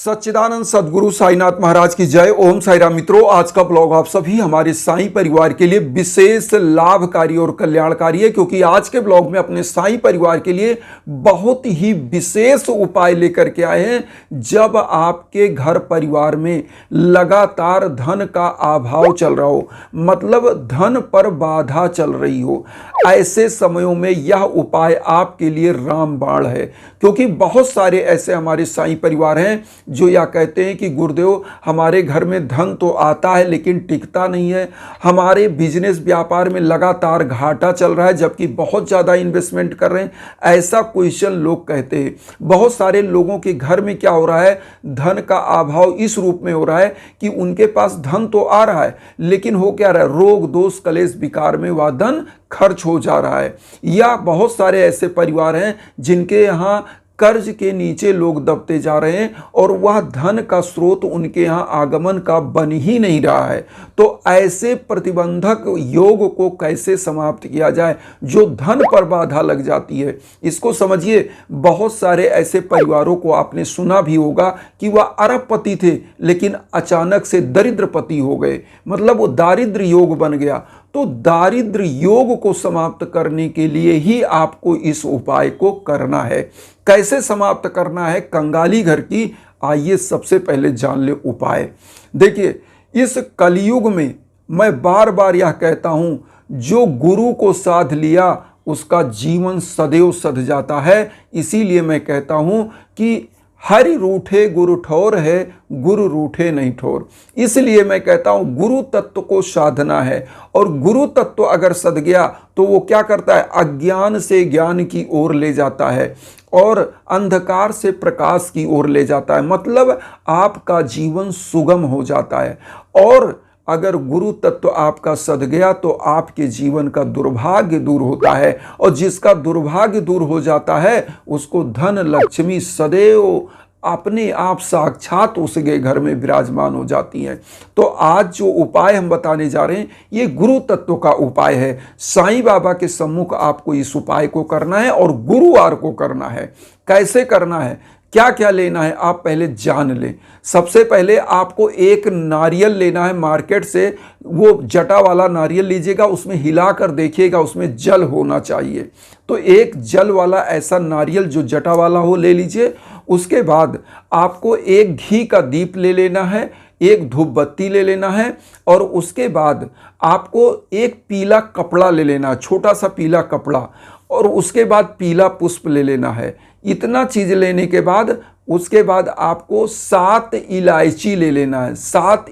सच्चिदानंद सदगुरु साईनाथ महाराज की जय। ओम साई राम। मित्रों, आज का ब्लॉग आप सभी हमारे साईं परिवार के लिए विशेष लाभकारी और कल्याणकारी है, क्योंकि आज के ब्लॉग में अपने साईं परिवार के लिए बहुत ही विशेष उपाय लेकर के आए हैं। जब आपके घर परिवार में लगातार धन का अभाव चल रहा हो, मतलब धन पर बाधा चल रही हो, ऐसे समयों में यह उपाय आपके लिए रामबाण है। क्योंकि बहुत सारे ऐसे हमारे साईं परिवार हैं जो यह कहते हैं कि गुरुदेव, हमारे घर में धन तो आता है लेकिन टिकता नहीं है, हमारे बिजनेस व्यापार में लगातार घाटा चल रहा है जबकि बहुत ज़्यादा इन्वेस्टमेंट कर रहे हैं। ऐसा क्वेश्चन लोग कहते हैं। बहुत सारे लोगों के घर में क्या हो रहा है, धन का अभाव इस रूप में हो रहा है कि उनके पास धन तो आ रहा है लेकिन हो क्या रहा है, रोग दोष कलेश विकार में वह धन खर्च हो जा रहा है। या बहुत सारे ऐसे परिवार हैं जिनके यहाँ कर्ज के नीचे लोग दबते जा रहे हैं और वह धन का स्रोत उनके यहाँ आगमन का बन ही नहीं रहा है। तो ऐसे प्रतिबंधक योग को कैसे समाप्त किया जाए जो धन पर बाधा लग जाती है, इसको समझिए। बहुत सारे ऐसे परिवारों को आपने सुना भी होगा कि वह अरबपति थे लेकिन अचानक से दरिद्रपति हो गए, मतलब वो दारिद्र्य योग बन गया। तो दारिद्र्य योग को समाप्त करने के लिए ही आपको इस उपाय को करना है। कैसे समाप्त करना है कंगाली घर की, आइए सबसे पहले जान ले उपाय। देखिए, इस कलयुग में मैं बार बार यह कहता हूं, जो गुरु को साध लिया उसका जीवन सदैव सध जाता है। इसीलिए मैं कहता हूं कि हरि रूठे गुरु ठोर है, गुरु रूठे नहीं ठोर। इसलिए मैं कहता हूं गुरु तत्व को साधना है, और गुरु तत्व अगर सध गया तो वो क्या करता है, अज्ञान से ज्ञान की ओर ले जाता है और अंधकार से प्रकाश की ओर ले जाता है। मतलब आपका जीवन सुगम हो जाता है। और अगर गुरु तत्व आपका सध गया तो आपके जीवन का दुर्भाग्य दूर होता है, और जिसका दुर्भाग्य दूर हो जाता है उसको धन लक्ष्मी सदैव अपने आप साक्षात उसके घर में विराजमान हो जाती हैं। तो आज जो उपाय हम बताने जा रहे हैं ये गुरु तत्व का उपाय है। साईं बाबा के सम्मुख आपको इस उपाय को करना है और गुरुवार को करना है। कैसे करना है, क्या क्या लेना है, आप पहले जान लें। सबसे पहले आपको एक नारियल लेना है मार्केट से। वो जटा वाला नारियल लीजिएगा, उसमें हिलाकर देखिएगा उसमें जल होना चाहिए। तो एक जल वाला ऐसा नारियल जो जटा वाला हो ले लीजिए। उसके बाद आपको एक घी का दीप ले लेना है, एक धूप बत्ती ले लेना है, और उसके बाद आपको एक पीला कपड़ा ले लेना, छोटा सा पीला कपड़ा, और उसके बाद पीला पुष्प ले लेना है। इतना चीज लेने के बाद उसके बाद आपको 7 इलायची ले लेना है। 7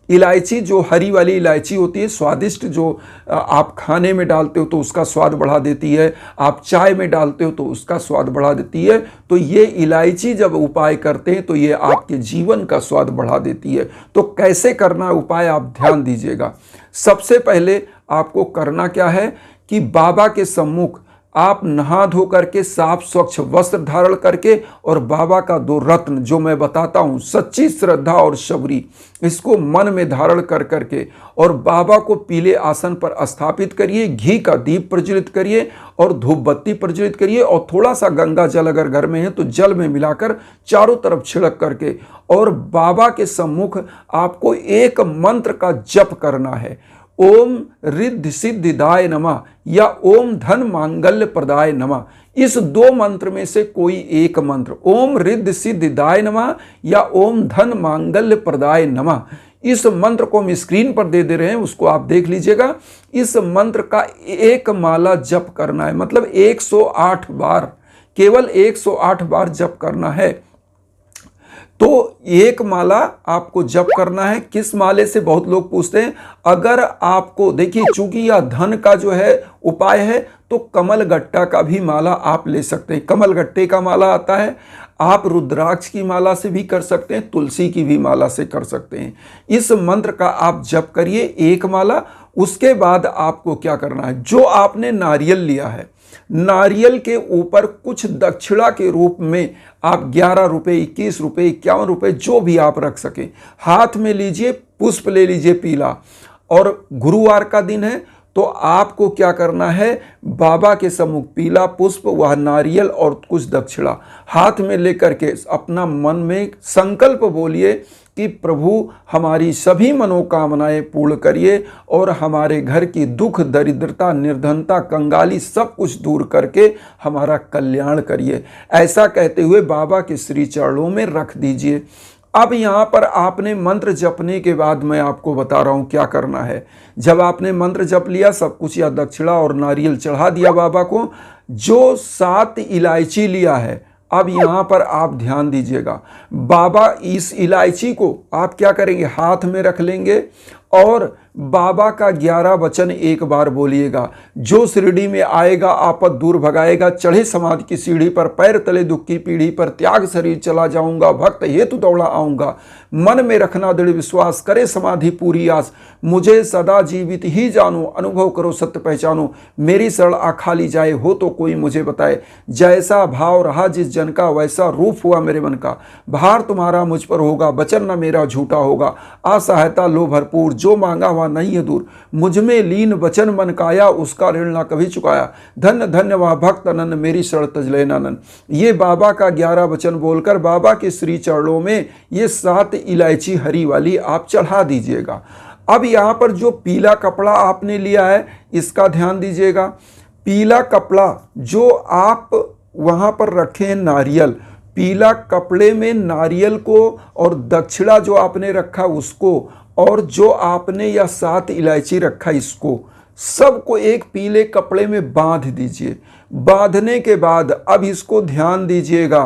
इलायची जो हरी वाली इलायची होती है, स्वादिष्ट, जो आप खाने में डालते हो तो उसका स्वाद बढ़ा देती है, आप चाय में डालते हो तो उसका स्वाद बढ़ा देती है। तो ये इलायची जब उपाय करते हैं तो ये आपके जीवन का स्वाद बढ़ा देती है। तो कैसे करना उपाय आप ध्यान दीजिएगा। सबसे पहले आपको करना क्या है कि बाबा के सम्मुख आप नहा धो करके साफ स्वच्छ वस्त्र धारण करके, और बाबा का 2 रत्न जो मैं बताता हूँ, सच्ची श्रद्धा और शबरी, इसको मन में धारण कर करके और बाबा को पीले आसन पर स्थापित करिए। घी का दीप प्रज्वलित करिए और धूप बत्ती प्रज्वलित करिए, और थोड़ा सा गंगा जल अगर घर में है तो जल में मिलाकर चारों तरफ छिड़क करके, और बाबा के सम्मुख आपको एक मंत्र का जप करना है। ओम रिद्धि सिद्धिदाय नमः या ओम धन मांगल्य प्रदाय नमः। इस 2 मंत्र में से कोई एक मंत्र, ओम रिद्धि सिद्धिदाय नमः या ओम धन मांगल्य प्रदाय नमः, इस मंत्र को हम स्क्रीन पर दे रहे हैं, उसको आप देख लीजिएगा। इस मंत्र का एक माला जप करना है, मतलब 108 बार, केवल 108 बार जप करना है। तो एक माला आपको जप करना है। किस माले से, बहुत लोग पूछते हैं। अगर आपको, देखिए, चूंकि यह धन का जो है उपाय है तो कमल गट्टा का भी माला आप ले सकते हैं। कमल गट्टे का माला आता है, आप रुद्राक्ष की माला से भी कर सकते हैं, तुलसी की भी माला से कर सकते हैं। इस मंत्र का आप जप करिए एक माला। उसके बाद आपको क्या करना है, जो आपने नारियल लिया है, नारियल के ऊपर कुछ दक्षिणा के रूप में आप 11 रुपए, 21 रुपए, 51 रुपए, जो भी आप रख सके, हाथ में लीजिए। पुष्प ले लीजिए पीला, और गुरुवार का दिन है तो आपको क्या करना है, बाबा के सम्मुख पीला पुष्प, वह नारियल और कुछ दक्षिणा हाथ में लेकर के अपना मन में संकल्प बोलिए कि प्रभु हमारी सभी मनोकामनाएं पूर्ण करिए और हमारे घर की दुख, दरिद्रता, निर्धनता, कंगाली सब कुछ दूर करके हमारा कल्याण करिए। ऐसा कहते हुए बाबा के श्री चरणों में रख दीजिए। अब यहाँ पर आपने मंत्र जपने के बाद मैं आपको बता रहा हूँ क्या करना है। जब आपने मंत्र जप लिया, सब कुछ या दक्षिणा और नारियल चढ़ा दिया बाबा को, जो 7 इलायची लिया है, अब यहाँ पर आप ध्यान दीजिएगा। बाबा इस इलायची को आप क्या करेंगे, हाथ में रख लेंगे और बाबा का 11 वचन एक बार बोलिएगा। जो शिरडी में आएगा आपद दूर भगाएगा, चढ़े समाधि की सीढ़ी पर, पैर तले दुख की पीढ़ी पर, त्याग शरीर चला जाऊंगा, भक्त हेतु दौड़ा आऊंगा, मन में रखना दृढ़ विश्वास, करे समाधि पूरी आस, मुझे सदा जीवित ही जानो, अनुभव करो सत्य पहचानो, मेरी शरण आ खाली जाए, हो तो कोई मुझे बताए, जैसा भाव रहा जिस जन का वैसा रूप हुआ मेरे मन का, भार तुम्हारा मुझ पर होगा, वचन न मेरा झूठा होगा, असहायता लो भरपूर, जो मांगा हुआ नहीं है दूर, मुझ में लीन वचन मन काया, उसका ऋण ना कभी चुकाया, धन्य धन्य वह भक्त अनंत, मेरी शरण तज लेना नन। ये बाबा का 11 वचन बोलकर बाबा के श्री चरणों में ये 7 इलायची हरी वाली आप चढ़ा दीजिएगा। अब यहाँ पर जो पीला कपड़ा आपने लिया है इसका ध्यान दीजिएगा। पीला कपड़ा जो आप वहाँ पर रखे, नारियल, पीला कपड़े में नारियल को और दक्षिणा जो आपने रखा उसको, और जो आपने यह 7 इलायची रखा इसको, सबको एक पीले कपड़े में बांध दीजिए। बांधने के बाद अब इसको ध्यान दीजिएगा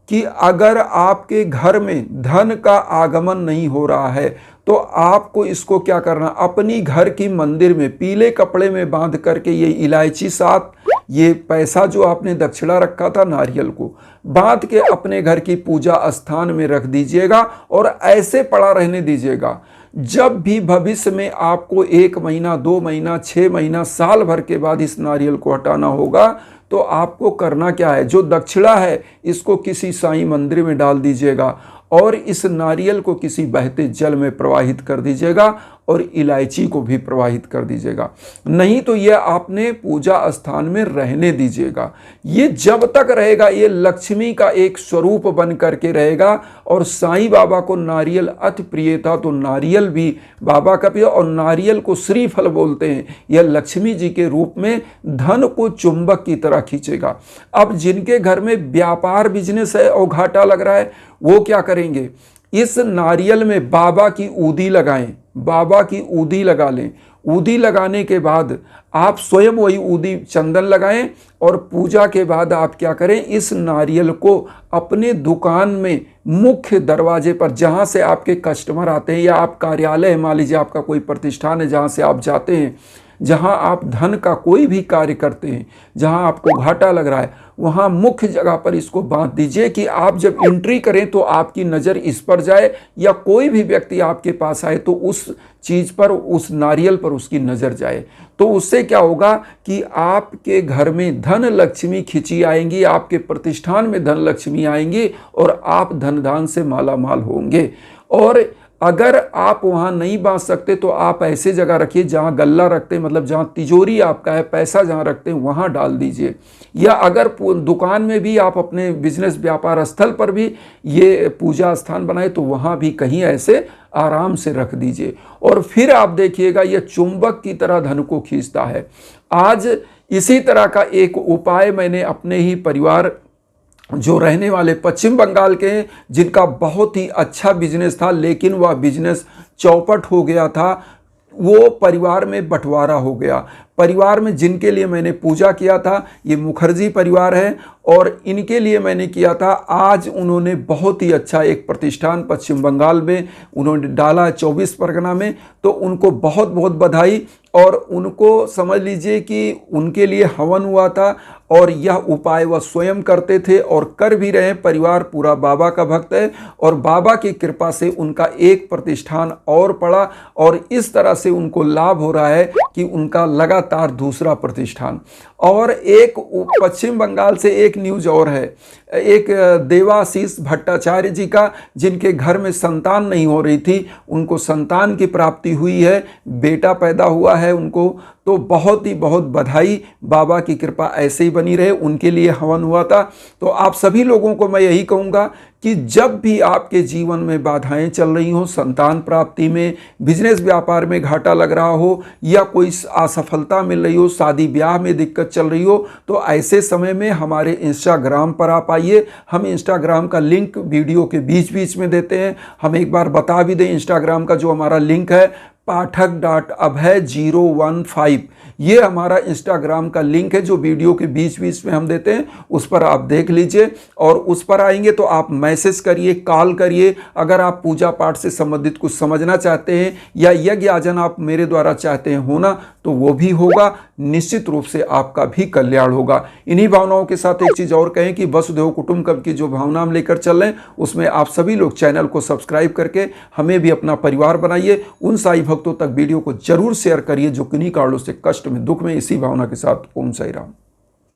कि अगर आपके घर में धन का आगमन नहीं हो रहा है तो आपको इसको क्या करना, अपनी घर की मंदिर में पीले कपड़े में बांध करके ये इलायची 7, ये पैसा जो आपने दक्षिणा रखा था नारियल को बांध के अपने घर की पूजा स्थान में रख दीजिएगा और ऐसे पड़ा रहने दीजिएगा। जब भी भविष्य में आपको 1 महीना, 2 महीना, 6 महीना, साल भर के बाद इस नारियल को हटाना होगा तो आपको करना क्या है, जो दक्षिणा है इसको किसी साईं मंदिर में डाल दीजिएगा और इस नारियल को किसी बहते जल में प्रवाहित कर दीजिएगा और इलायची को भी प्रवाहित कर दीजिएगा। नहीं तो यह आपने पूजा स्थान में रहने दीजिएगा। ये जब तक रहेगा ये लक्ष्मी का एक स्वरूप बन करके रहेगा और साईं बाबा को नारियल अति प्रिय था तो नारियल भी बाबा का प्रिय, और नारियल को श्रीफल बोलते हैं। यह लक्ष्मी जी के रूप में धन को चुंबक की तरह खींचेगा। अब जिनके घर में व्यापार बिजनेस है और घाटा लग रहा है वो क्या करेंगे, इस नारियल में बाबा की ऊदी लगाएं, बाबा की ऊदी लगा लें। ऊदी लगाने के बाद आप स्वयं वही ऊदी चंदन लगाएं और पूजा के बाद आप क्या करें, इस नारियल को अपने दुकान में मुख्य दरवाजे पर, जहां से आपके कस्टमर आते हैं या आप कार्यालय है, मान लीजिए आपका कोई प्रतिष्ठान है जहां से आप जाते हैं, जहां आप धन का कोई भी कार्य करते हैं, जहां आपको घाटा लग रहा है, वहां मुख्य जगह पर इसको बांध दीजिए कि आप जब एंट्री करें तो आपकी नज़र इस पर जाए या कोई भी व्यक्ति आपके पास आए तो उस चीज़ पर, उस नारियल पर उसकी नज़र जाए। तो उससे क्या होगा कि आपके घर में धन लक्ष्मी खिंची आएंगी, आपके प्रतिष्ठान में धन लक्ष्मी आएंगी और आप धन दान से माला माल होंगे। और अगर आप वहाँ नहीं बांध सकते तो आप ऐसे जगह रखिए जहाँ गल्ला रखते हैं, मतलब जहाँ तिजोरी आपका है, पैसा जहाँ रखते हैं वहाँ डाल दीजिए। या अगर दुकान में भी आप अपने बिजनेस व्यापार स्थल पर भी ये पूजा स्थान बनाए तो वहाँ भी कहीं ऐसे आराम से रख दीजिए। और फिर आप देखिएगा ये चुंबक की तरह धन को खींचता है। आज इसी तरह का एक उपाय मैंने अपने ही परिवार जो रहने वाले पश्चिम बंगाल के हैं, जिनका बहुत ही अच्छा बिजनेस था लेकिन वह बिजनेस चौपट हो गया था, वो परिवार में बंटवारा हो गया। परिवार में जिनके लिए मैंने पूजा किया था ये मुखर्जी परिवार है और इनके लिए मैंने किया था। आज उन्होंने बहुत ही अच्छा एक प्रतिष्ठान पश्चिम बंगाल में उन्होंने डाला 24 परगना में, तो उनको बहुत बहुत बधाई। और उनको समझ लीजिए कि उनके लिए हवन हुआ था और यह उपाय वह स्वयं करते थे और कर भी रहे। परिवार पूरा बाबा का भक्त है और बाबा की कृपा से उनका एक प्रतिष्ठान और पड़ा और इस तरह से उनको लाभ हो रहा है कि उनका लगातार दूसरा प्रतिष्ठान। और एक पश्चिम बंगाल से एक न्यूज और है, एक देवाशीष भट्टाचार्य जी का, जिनके घर में संतान नहीं हो रही थी, उनको संतान की प्राप्ति हुई है, बेटा पैदा हुआ है उनको। तो बहुत बधाई, बाबा की कृपा ऐसे ही बनी रहे। उनके लिए हवन हुआ था। तो आप सभी लोगों को मैं यही कहूँगा कि जब भी आपके जीवन में बाधाएं चल रही हो, संतान प्राप्ति में, बिजनेस व्यापार में घाटा लग रहा हो, या कोई असफलता मिल रही हो, शादी ब्याह में दिक्कत चल रही हो, तो ऐसे समय में हमारे इंस्टाग्राम पर आप आइए। हम इंस्टाग्राम का लिंक वीडियो के बीच बीच में देते हैं। हम एक बार बता भी दें, इंस्टाग्राम का जो हमारा लिंक है pathak.abhay015, ये हमारा इंस्टाग्राम का लिंक है जो वीडियो के बीच बीच में हम देते हैं। उस पर आप देख लीजिए, और उस पर आएंगे तो आप मैसेज करिए, कॉल करिए। अगर आप पूजा पाठ से संबंधित कुछ समझना चाहते हैं या यज्ञ आयोजन आप मेरे द्वारा चाहते हैं होना, तो वो भी होगा। निश्चित रूप से आपका भी कल्याण होगा। इन्हीं भावनाओं के साथ एक चीज़ और कहें कि वसुधैव कुटुंबकम की जो भावना हम लेकर चल रहे हैं, उसमें आप सभी लोग चैनल को सब्सक्राइब करके हमें भी अपना परिवार बनाइए। उन साई भक्तों तक वीडियो को जरूर शेयर करिए जो किन्हीं कारणों से कष्ट में, दुख में, इसी भावना के साथ। ओम साई राम।